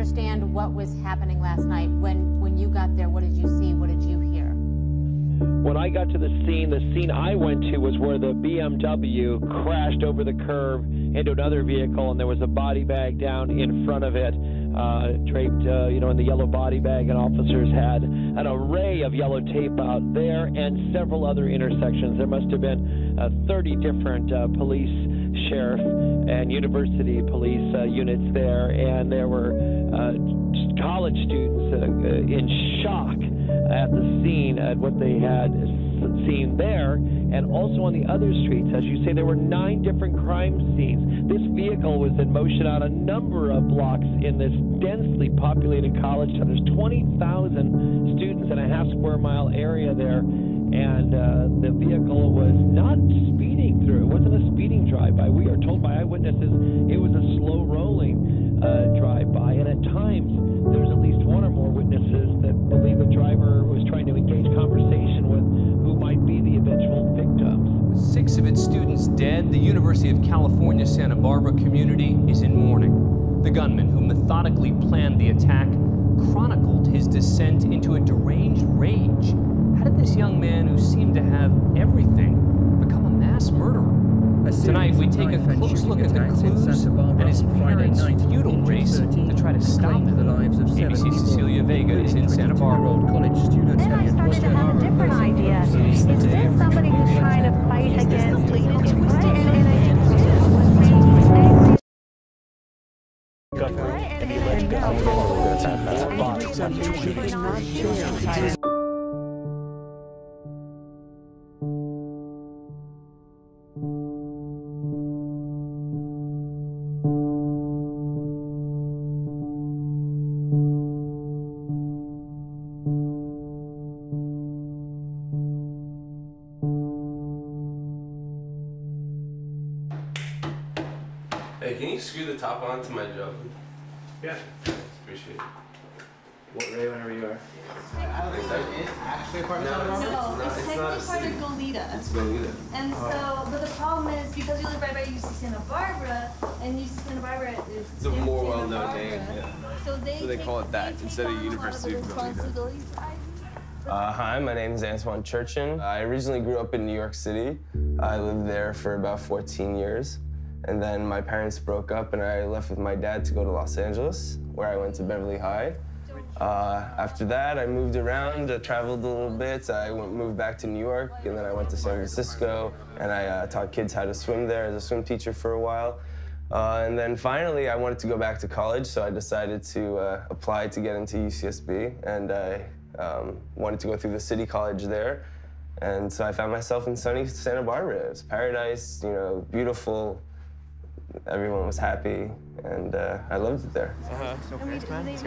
understand what was happening last night. When you got there, what did you see? What did you hear? When I got to the scene I went to was where the BMW crashed over the curb into another vehicle, and there was a body bag down in front of it, draped, in the yellow body bag, and officers had an array of yellow tape out there and several other intersections. There must have been 30 different police, sheriff, and university police units there, and there were college students in shock at the scene, at what they had seen there, and also on the other streets. As you say, there were 9 different crime scenes. This vehicle was in motion on a number of blocks in this densely populated college town. There's 20,000 students in a half-square-mile area there, and the vehicle was not speeding through. It wasn't a speeding drive-by. We are told by eyewitnesses it was a slow-rolling drive-by, and at times there's at least one or more witnesses that believe the driver was trying to engage conversation with who might be the eventual victims. With 6 of its students dead, the University of California Santa Barbara community is in mourning. The gunman who methodically planned the attack chronicled his descent into a deranged rage. How did this young man, who seemed to have everything, become a mass murderer? Tonight, we take a close look at the clues and his parents' futile race to try to stop him. ABC's Cecilia Vega is in Santa Barbara. Then I started to have a different idea. Is this somebody who's trying to fight against Hey, can you screw the top onto my jug? Yeah. Appreciate it. What ray whenever you are? I don't think that's Actually, part of No, it's technically not a part city. of Goleta. It's Goleta. And so, but the problem is because you live right by UC Santa Barbara, and UC Santa Barbara is It's a in more Santa well-known Barbara, name. Yeah. So they call it that take instead of on a lot University the of Goleta. responsibilities for Ivy. Hi, my name is Antoine Cherchian. I originally grew up in New York City. I lived there for about 14 years. And then my parents broke up and I left with my dad to go to Los Angeles, where I went to Beverly High. After that, I moved around, traveled a little bit. I moved back to New York, and then I went to San Francisco, and I taught kids how to swim there as a swim teacher for a while. And then finally, I wanted to go back to college, so I decided to apply to get into UCSB, and I wanted to go through the city college there. And so I found myself in sunny Santa Barbara. It was paradise, you know, beautiful. Everyone was happy, and I loved it there. And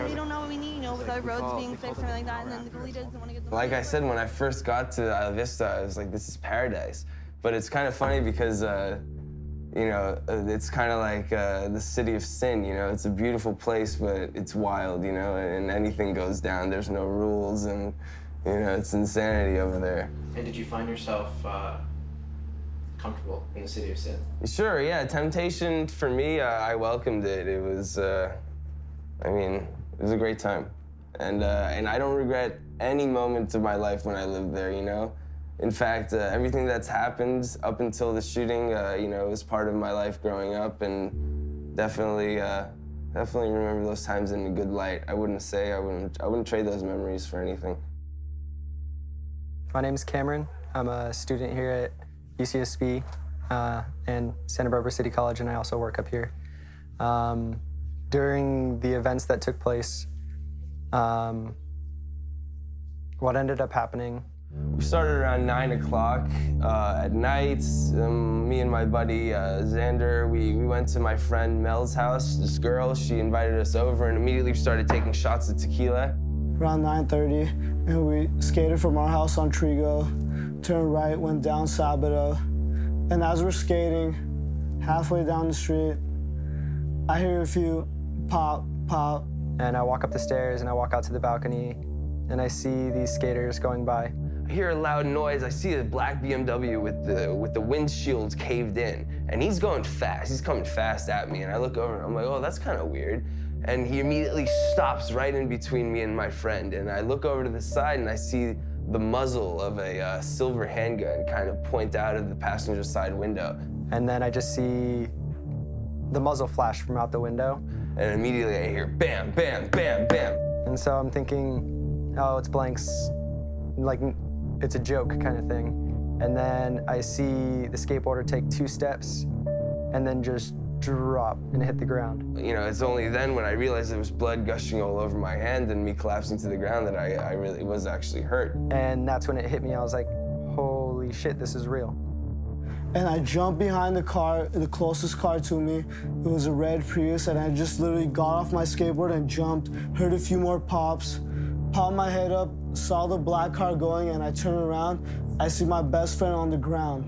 we don't know what we need, you know, with our roads being fixed and everything like that, and then the Goleta doesn't want to get the Like I said, when I first got to Isla Vista, I was like, this is paradise. But it's kind of funny because, you know, it's kind of like the city of sin, you know? It's a beautiful place, but it's wild, you know, and anything goes down. There's no rules, and, you know, it's insanity over there. And did you find yourself comfortable in the city of sin? Sure, yeah. Temptation, for me, I welcomed it. It was, I mean, it was a great time. And I don't regret any moment of my life when I lived there, you know? In fact, everything that's happened up until the shooting, you know, was part of my life growing up, and definitely remember those times in a good light. I wouldn't trade those memories for anything. My name's Cameron. I'm a student here at UCSB and Santa Barbara City College, and I also work up here. During the events that took place, what ended up happening? We started around 9 o'clock at night. Me and my buddy Xander, we went to my friend Mel's house. This girl, she invited us over and immediately started taking shots of tequila. Around 9:30, and we skated from our house on Trigo, turned right, went down Sabado, and as we're skating, halfway down the street, I hear a few pop, pop. And I walk up the stairs and I walk out to the balcony and I see these skaters going by. I hear a loud noise. I see a black BMW with the windshields caved in, and he's going fast. He's coming fast at me, and I look over and I'm like, oh, that's kind of weird. and he immediately stops right in between me and my friend. And I look over to the side and I see the muzzle of a silver handgun kind of point out of the passenger side window. And then I just see the muzzle flash from out the window. And immediately I hear bam, bam, bam, bam. And so I'm thinking, oh, it's blanks, like it's a joke kind of thing. And then I see the skateboarder take 2 steps and then just drop and hit the ground. You know, it's only then when I realized there was blood gushing all over my hand and me collapsing to the ground that I really was actually hurt. And that's when it hit me. I was like, holy shit, this is real. And I jumped behind the car, the closest car to me. It was a red Prius, and I just literally got off my skateboard and jumped, heard a few more pops, popped my head up, saw the black car going, and I turn around, I see my best friend on the ground.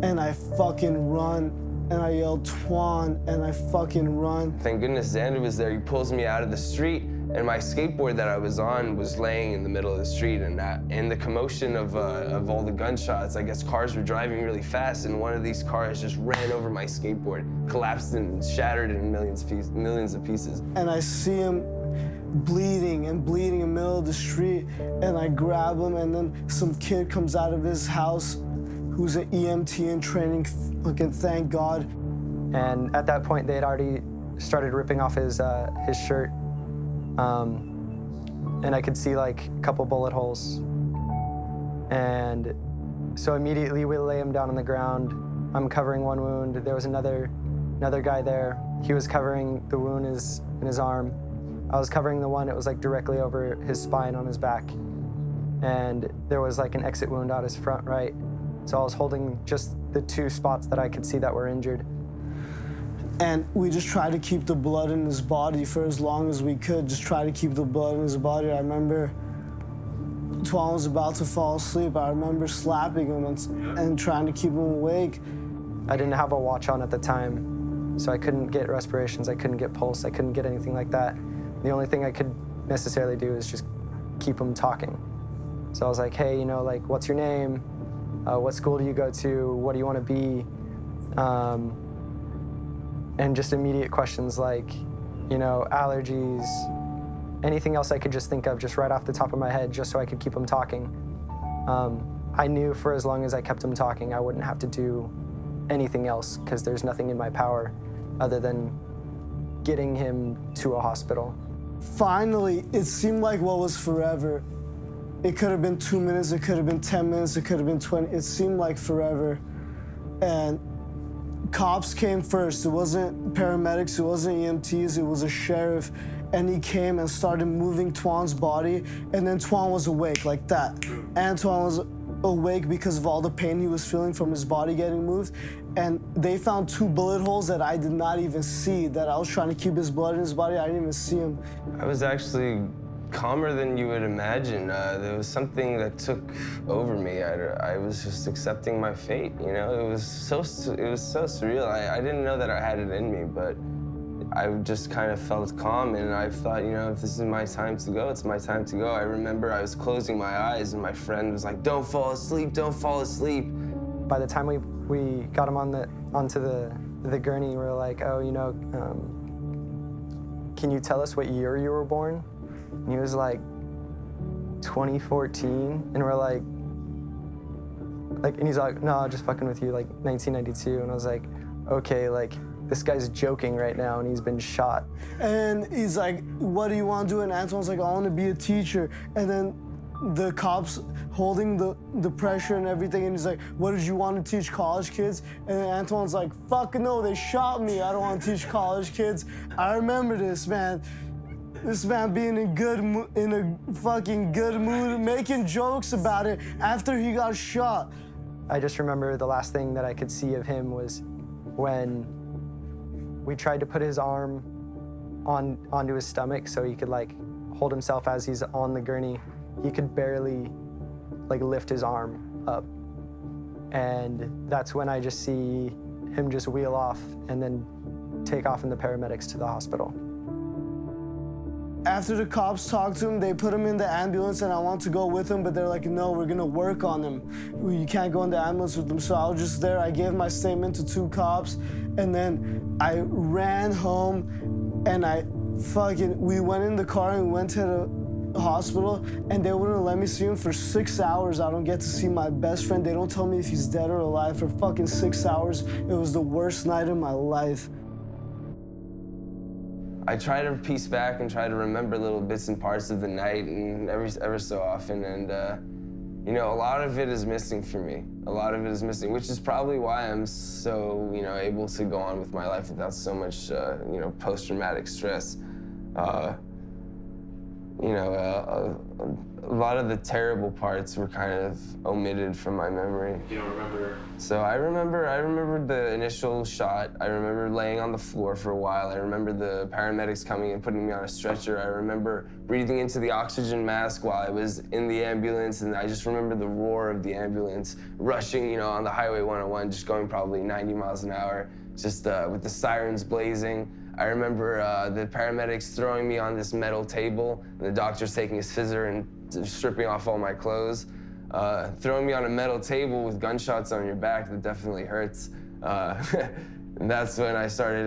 And I fucking run, and I yell, "Twan," and I fucking run. Thank goodness Xander was there. He pulls me out of the street, and my skateboard that I was on was laying in the middle of the street. And in the commotion of all the gunshots, I guess cars were driving really fast, and one of these cars just ran over my skateboard, collapsed and shattered in millions of pieces. And I see him bleeding in the middle of the street, and I grab him, and then some kid comes out of his house who's an EMT in training, fucking thank God. And at that point, they had already started ripping off his shirt. And I could see like a couple bullet holes. And so immediately we lay him down on the ground. I'm covering one wound. There was another guy there. He was covering the wound in his arm. I was covering the one, it was like directly over his spine on his back. And there was like an exit wound out his front right. So I was holding just the 2 spots that I could see that were injured. And we just tried to keep the blood in his body for as long as we could, just try to keep the blood in his body. I remember Antoine was about to fall asleep. I remember slapping him and trying to keep him awake. I didn't have a watch on at the time, so I couldn't get respirations, I couldn't get pulse, I couldn't get anything like that. The only thing I could necessarily do is just keep him talking. So I was like, hey, you know, like, what's your name? What school do you go to? What do you want to be? And just immediate questions like, you know, allergies, anything else I could just think of just right off the top of my head, just so I could keep him talking. I knew for as long as I kept him talking, I wouldn't have to do anything else, because there's nothing in my power other than getting him to a hospital. Finally, it seemed like what was forever. It could have been 2 minutes, it could have been 10 minutes, it could have been 20. It seemed like forever. And cops came first. It wasn't paramedics, it wasn't EMTs, it was a sheriff. And he came and started moving Twan's body, and then Twan was awake like that. Antoine was awake because of all the pain he was feeling from his body getting moved. And they found 2 bullet holes that I did not even see, that I was trying to keep his blood in his body. I didn't even see him. I was actually calmer than you would imagine. There was something that took over me. I was just accepting my fate, you know? It was so surreal. I didn't know that I had it in me, but I just kind of felt calm, and I thought, you know, if this is my time to go, it's my time to go. I remember I was closing my eyes, and my friend was like, don't fall asleep, don't fall asleep. By the time we got him onto the gurney, we were like, oh, you know, can you tell us what year you were born? And he was like, 2014, and we're like, and he's like, no, just fucking with you, like 1992. And I was like, okay, like, this guy's joking right now, and he's been shot. And he's like, what do you want to do? And Antoine's like, I want to be a teacher. And then the cops holding the pressure and everything, and he's like, what did you want to teach college kids? And then Antoine's like, fuck no, they shot me. I don't want to teach college kids. I remember this, man. This man being in a fucking good mood, making jokes about it after he got shot. I just remember the last thing that I could see of him was when we tried to put his arm onto his stomach so he could like hold himself as he's on the gurney. He could barely like lift his arm up. And that's when I just see him just wheel off and then take off in the paramedics to the hospital. After the cops talked to him, they put him in the ambulance, and I want to go with him, but they're like, no, we're gonna work on him. You can't go in the ambulance with him. So I was just there. I gave my statement to 2 cops, and then I ran home And we went in the car and we went to the hospital, and they wouldn't let me see him for 6 hours. I don't get to see my best friend. They don't tell me if he's dead or alive for fucking 6 hours. It was the worst night of my life. I try to piece back and try to remember little bits and parts of the night and ever so often, and you know, a lot of it is missing for me. A lot of it is missing, which is probably why I'm so, you know, able to go on with my life without so much, you know, post-traumatic stress. You know, a lot of the terrible parts were kind of omitted from my memory. You don't remember? So I remember the initial shot. I remember laying on the floor for a while. I remember the paramedics coming and putting me on a stretcher. I remember breathing into the oxygen mask while I was in the ambulance, and I just remember the roar of the ambulance rushing, you know, on the Highway 101, just going probably 90 miles an hour, just with the sirens blazing. I remember the paramedics throwing me on this metal table, and the doctor's taking a scissor and stripping off all my clothes. Throwing me on a metal table with gunshots on your back, that definitely hurts. And that's when I started,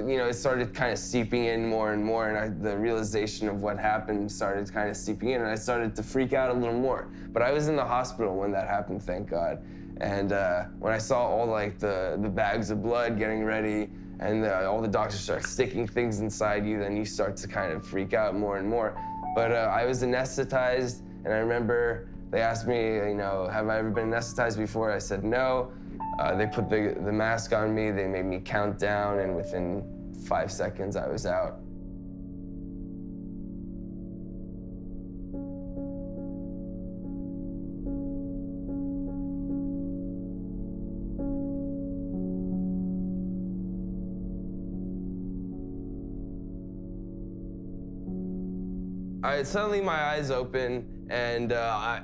you know, it started kind of seeping in more and more, and the realization of what happened started kind of seeping in, and I started to freak out a little more. But I was in the hospital when that happened, thank God. And when I saw all like the bags of blood getting ready, and all the doctors start sticking things inside you, then you start to kind of freak out more and more. But I was anesthetized, and I remember they asked me, you know, have I ever been anesthetized before? I said no. They put the mask on me, they made me count down, and within 5 seconds I was out. Suddenly my eyes open, and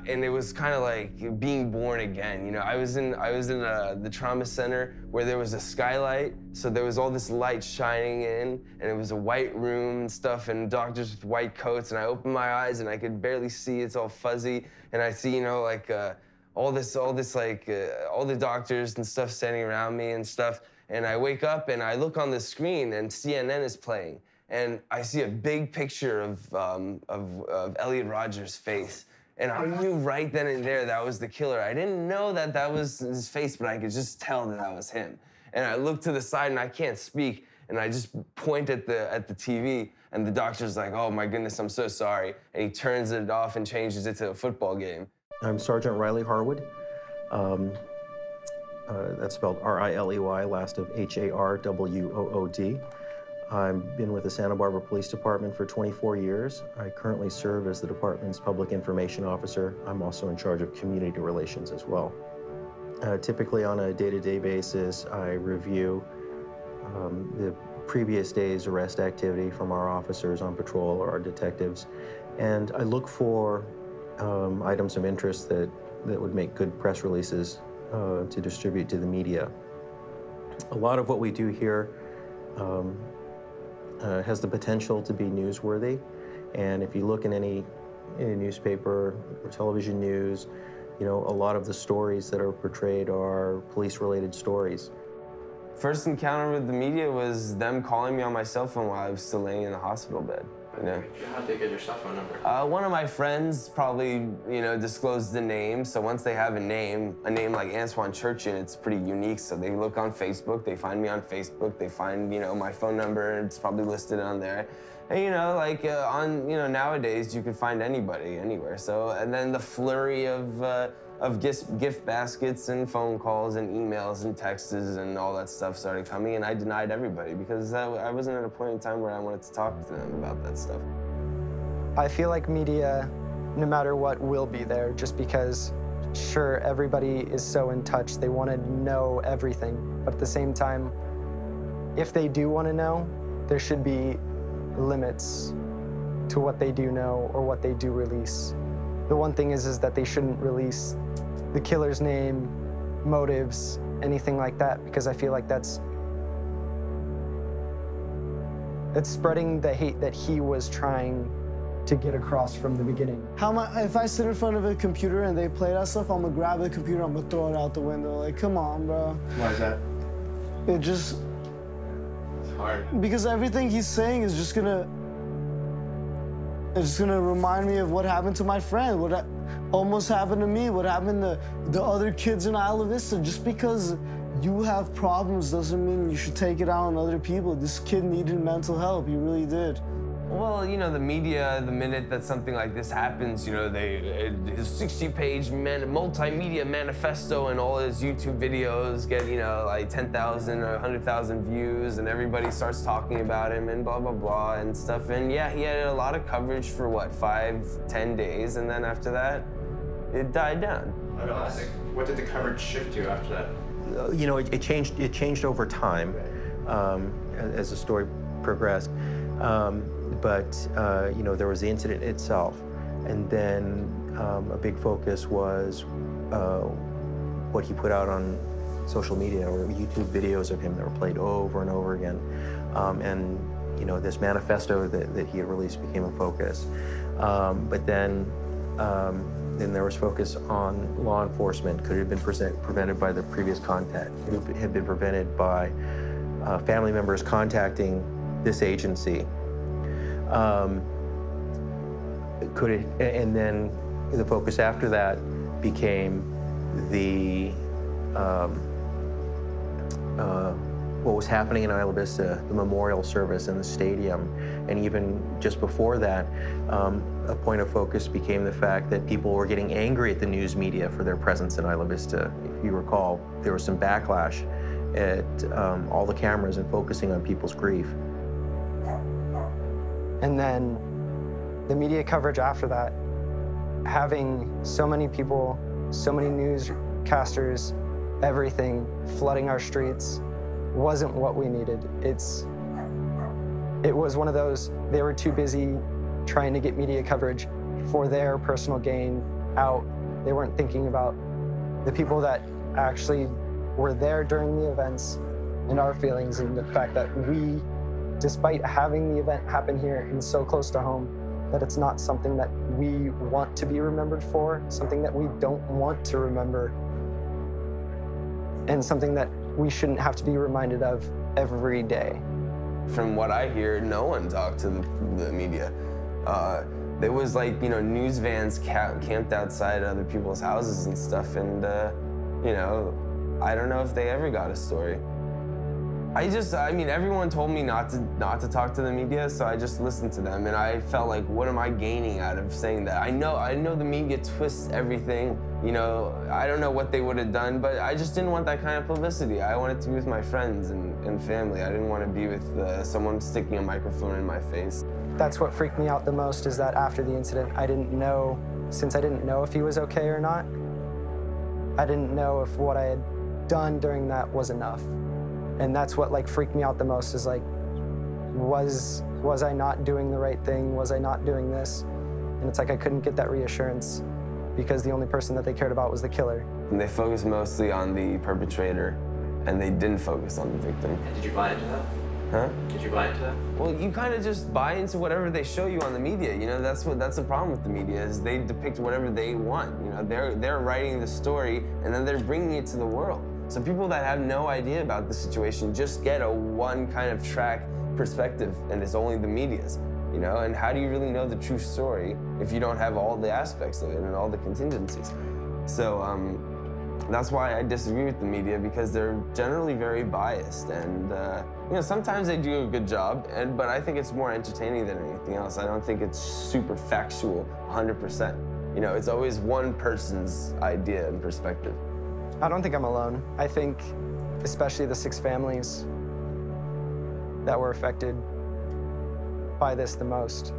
it was kind of like being born again. You know, I was in the trauma center where there was a skylight, so there was all this light shining in, and it was a white room and stuff, and doctors with white coats. And I opened my eyes, and I could barely see. It's all fuzzy, and I see, you know, like all the doctors and stuff standing around me and stuff. And I wake up, and I look on the screen, and CNN is playing. And I see a big picture of Elliot Rodger's face. And I knew right then and there that was the killer. I didn't know that that was his face, but I could just tell that that was him. And I look to the side, and I can't speak, and I just point at the TV, and the doctor's like, oh my goodness, I'm so sorry. And he turns it off and changes it to a football game. I'm Sergeant Riley Harwood. That's spelled R-I-L-E-Y, last of H-A-R-W-O-O-D. I've been with the Santa Barbara Police Department for 24 years. I currently serve as the department's public information officer. I'm also in charge of community relations as well. Typically on a day-to-day basis, I review the previous day's arrest activity from our officers on patrol or our detectives, and I look for items of interest that would make good press releases to distribute to the media. A lot of what we do here has the potential to be newsworthy, and if you look in any newspaper or television news, you know, a lot of the stories that are portrayed are police-related stories. First encounter with the media was them calling me on my cell phone while I was still laying in the hospital bed. You know? How'd they get your cell phone number? One of my friends probably, you know, disclosed the name. So once they have a name like Antoine Cherchian, it's pretty unique. So they look on Facebook, they find me on Facebook, they find, you know, my phone number, it's probably listed on there. And, you know, like nowadays you can find anybody, anywhere. So, and then the flurry of gift baskets and phone calls and emails and texts and all that stuff started coming, and I denied everybody because I wasn't at a point in time where I wanted to talk to them about that stuff. I feel like media, no matter what, will be there just because, sure, everybody is so in touch, they want to know everything, but at the same time, if they do want to know, there should be limits to what they do know or what they do release. The one thing is that they shouldn't release the killer's name, motives, anything like that, because I feel like that's spreading the hate that he was trying to get across from the beginning. If I sit in front of a computer and they play that stuff, I'm gonna grab the computer, I'm gonna throw it out the window. Like, come on, bro. Why is that? It just, hard. Because everything he's saying is just gonna remind me of what happened to my friend, what almost happened to me, what happened to the other kids in Isla Vista. Just because you have problems doesn't mean you should take it out on other people. This kid needed mental help, he really did. Well, you know, the media, the minute that something like this happens, you know, his 60-page multimedia manifesto and all his YouTube videos get, you know, like 10,000 or 100,000 views, and everybody starts talking about him and blah, blah, blah and stuff. And yeah, he had a lot of coverage for what, 5-10 days, and then after that, it died down. What did the coverage shift to after that? You know, it changed over time as the story progressed. You know, there was the incident itself, and then a big focus was what he put out on social media or YouTube videos of him that were played over and over again. And, you know, this manifesto that he had released became a focus. But then there was focus on law enforcement. Could it have been prevented by the previous contact? Could it have been prevented by family members contacting this agency? And then the focus after that became the what was happening in Isla Vista, the memorial service in the stadium, and even just before that, a point of focus became the fact that people were getting angry at the news media for their presence in Isla Vista. If you recall, there was some backlash at all the cameras and focusing on people's grief. And then the media coverage after that, having so many people, so many newscasters, everything flooding our streets wasn't what we needed. It was one of those, they were too busy trying to get media coverage for their personal gain out. They weren't thinking about the people that actually were there during the events and our feelings, and the fact that we, despite having the event happen here and so close to home, that it's not something that we want to be remembered for, something that we don't want to remember, and something that we shouldn't have to be reminded of every day. From what I hear, no one talked to the media. There was like, you know, news vans camped outside other people's houses and stuff, and, you know, I don't know if they ever got a story. I mean, everyone told me not to talk to the media, so I just listened to them, and I felt like, what am I gaining out of saying that? I know the media twists everything, you know, I don't know what they would have done, but I just didn't want that kind of publicity. I wanted to be with my friends and family. I didn't want to be with someone sticking a microphone in my face. That's what freaked me out the most, is that after the incident, since I didn't know if he was okay or not, I didn't know if what I had done during that was enough. And that's what like freaked me out the most, is like, was I not doing the right thing? Was I not doing this? And it's like I couldn't get that reassurance because the only person that they cared about was the killer. And they focused mostly on the perpetrator, and they didn't focus on the victim. And did you buy into that? Huh? Did you buy into that? Well, you kind of just buy into whatever they show you on the media. You know, that's the problem with the media, is they depict whatever they want. You know, they're writing the story, and then they're bringing it to the world. So people that have no idea about the situation just get a one kind of track perspective, and it's only the media's, you know? And how do you really know the true story if you don't have all the aspects of it and all the contingencies? So that's why I disagree with the media, because they're generally very biased, and you know, sometimes they do a good job, but I think it's more entertaining than anything else. I don't think it's super factual 100%. You know, it's always one person's idea and perspective. I don't think I'm alone. I think especially the 6 families that were affected by this the most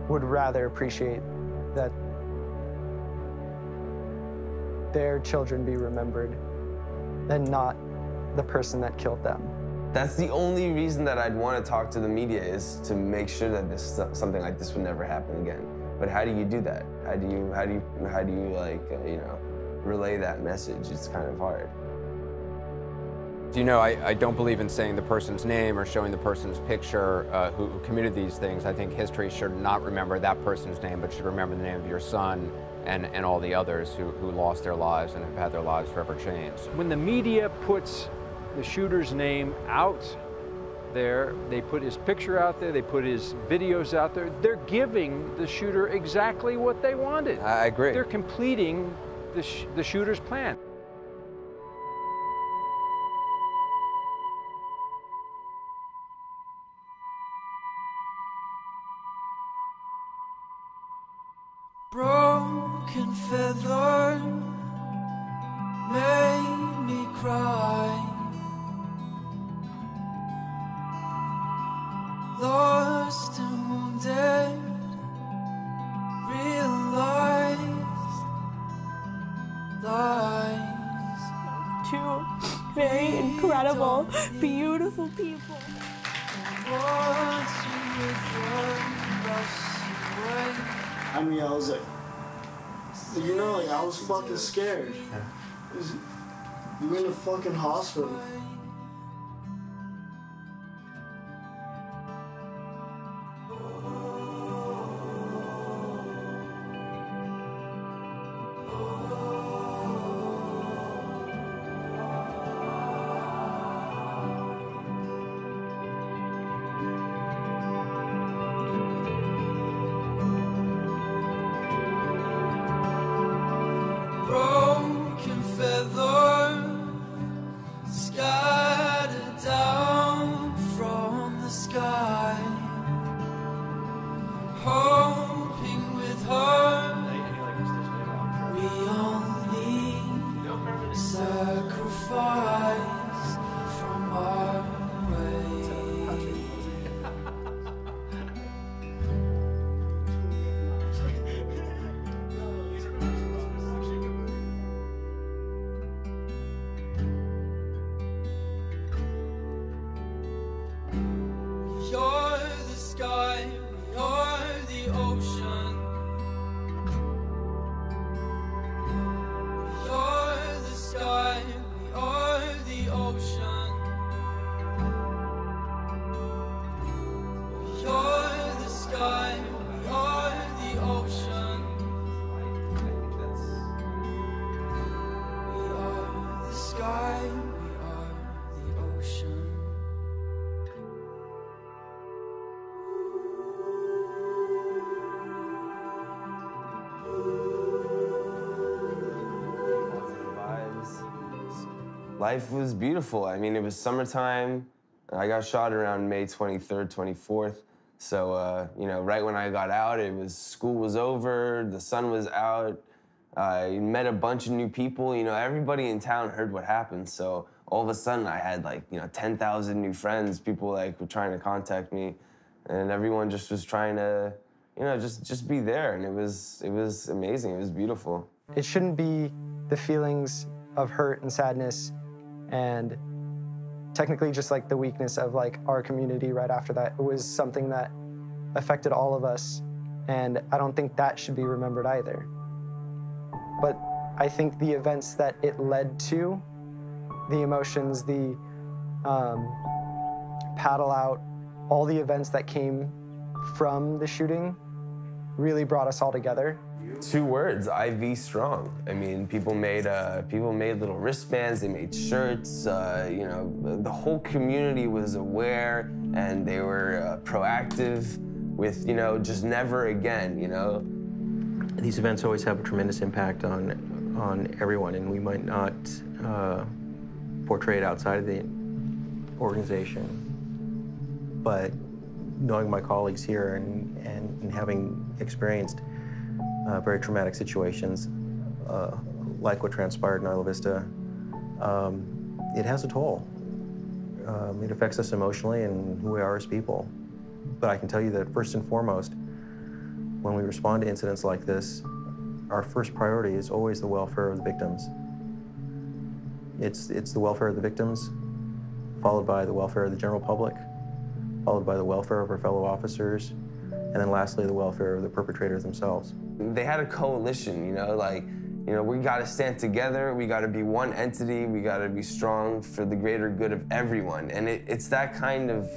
would rather appreciate that their children be remembered than not the person that killed them. That's the only reason that I'd want to talk to the media, is to make sure that something like this would never happen again. But how do you do that? How do you like, you know, relay that message? It's kind of hard. You know, I don't believe in saying the person's name or showing the person's picture who committed these things. I think history should not remember that person's name, but should remember the name of your son and all the others who lost their lives and have had their lives forever changed. When the media puts the shooter's name out there, they put his picture out there, they put his videos out there. They're giving the shooter exactly what they wanted. I agree. They're completing the shooter's plan. Broken feather made me cry. Lost and wounded, realized lies. Two very incredible, beautiful people. I mean, I was like, you know, like I was fucking scared. You're in a fucking hospital. Broken feather scattered down from the sky, hoping with her we only sacrifice from our way. You're the sky, you're the ocean. You're the sky, you're the ocean. You're the sky, you're the ocean. We are the sky, we are the ocean. Life was beautiful. I mean, it was summertime. I got shot around May 23rd, 24th. So, you know, right when I got out, school was over, the sun was out. I met a bunch of new people. You know, everybody in town heard what happened. So all of a sudden I had like, 10,000 new friends. People like were trying to contact me, and everyone just was trying to, just be there. And it was amazing. It was beautiful. It shouldn't be the feelings of hurt and sadness and technically just like the weakness of like our community right after that. It was something that affected all of us, and I don't think that should be remembered either. But I think the events that it led to, the emotions, the paddle out, all the events that came from the shooting really brought us all together. 2 words: IV strong. I mean, people made little wristbands, they made shirts. The whole community was aware, and they were proactive with, just never again. These events always have a tremendous impact on everyone, and we might not portray it outside of the organization. But knowing my colleagues here and having experienced very traumatic situations, like what transpired in Isla Vista, it has a toll. It affects us emotionally and who we are as people. But I can tell you that first and foremost, when we respond to incidents like this, our first priority is always the welfare of the victims. It's the welfare of the victims, followed by the welfare of the general public, followed by the welfare of our fellow officers, and then lastly, the welfare of the perpetrators themselves. They had a coalition, we gotta stand together, we gotta be one entity, we gotta be strong for the greater good of everyone. And it's that kind of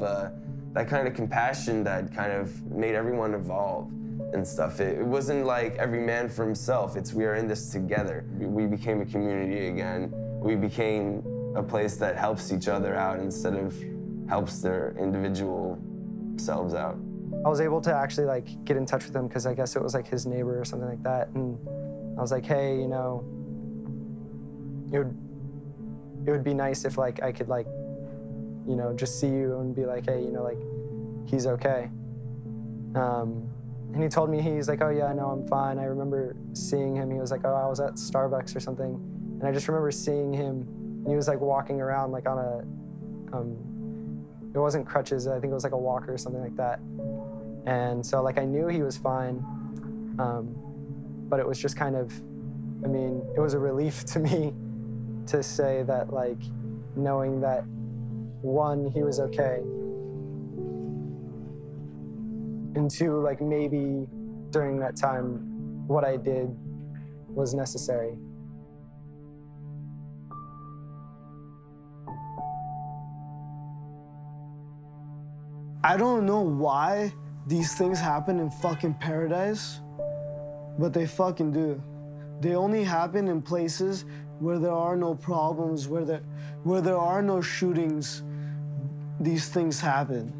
compassion that kind of made everyone evolve and stuff. It wasn't like every man for himself, we are in this together. We became a community again. We became a place that helps each other out instead of helps their individual selves out. I was able to actually like get in touch with him because I guess it was like his neighbor or something like that. And I was like, hey, you know, it would be nice if like I could like, you know, just see you and be like, hey, you know, like he's okay. And he told me, he's like, oh yeah, no, I'm fine. I remember seeing him. He was like, oh, I was at Starbucks or something. And I just remember seeing him, and he was like walking around like on a, it wasn't crutches, I think it was like a walker or something like that. And so like I knew he was fine, but it was just kind of, I mean, it was a relief to me to say that, like, knowing that, one, he was okay, and two, like, maybe during that time, what I did was necessary. I don't know why these things happen in fucking paradise, but they fucking do. They only happen in places where there are no problems, where there are no shootings. These things happen.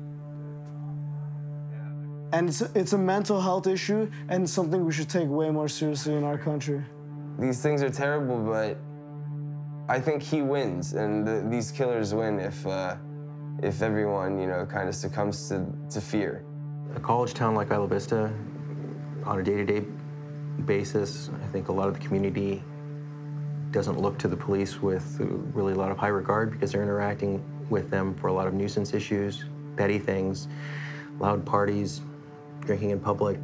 And it's a mental health issue and something we should take way more seriously in our country. These things are terrible, but I think he wins, and these killers win if everyone, you know, kind of succumbs to fear. A college town like Isla Vista, on a day-to-day basis, I think a lot of the community doesn't look to the police with really a lot of high regard because they're interacting with them for a lot of nuisance issues, petty things, loud parties, drinking in public,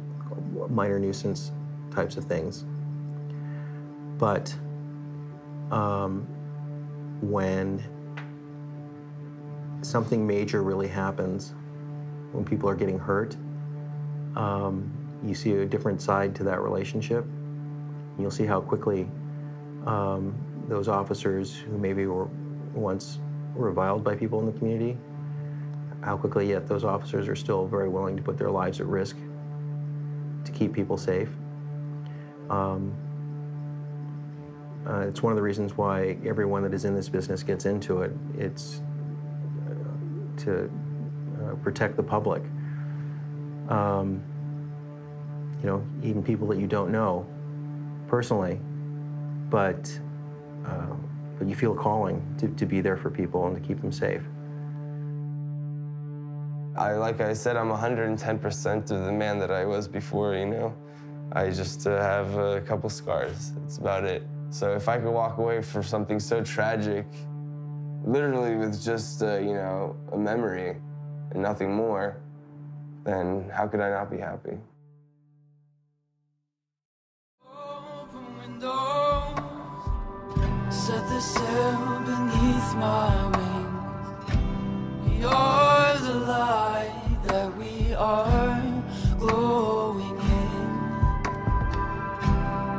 minor nuisance types of things. But when something major really happens, when people are getting hurt, you see a different side to that relationship. You'll see how quickly those officers who maybe were once reviled by people in the community, how quickly yet those officers are still very willing to put their lives at risk to keep people safe. It's one of the reasons why everyone that is in this business gets into it. It's to protect the public. You know, even people that you don't know personally, but you feel a calling to be there for people and to keep them safe. Like I said, I'm 110% of the man that I was before, you know. I just have a couple scars, that's about it. So if I could walk away from something so tragic, literally with just, you know, a memory and nothing more, then how could I not be happy? Open windows, set the sail beneath my wings. We are the light that we are glowing in.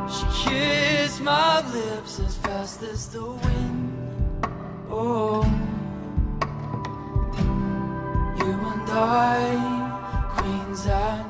She kissed my lips as fast as the wind. Oh, you and I, queens and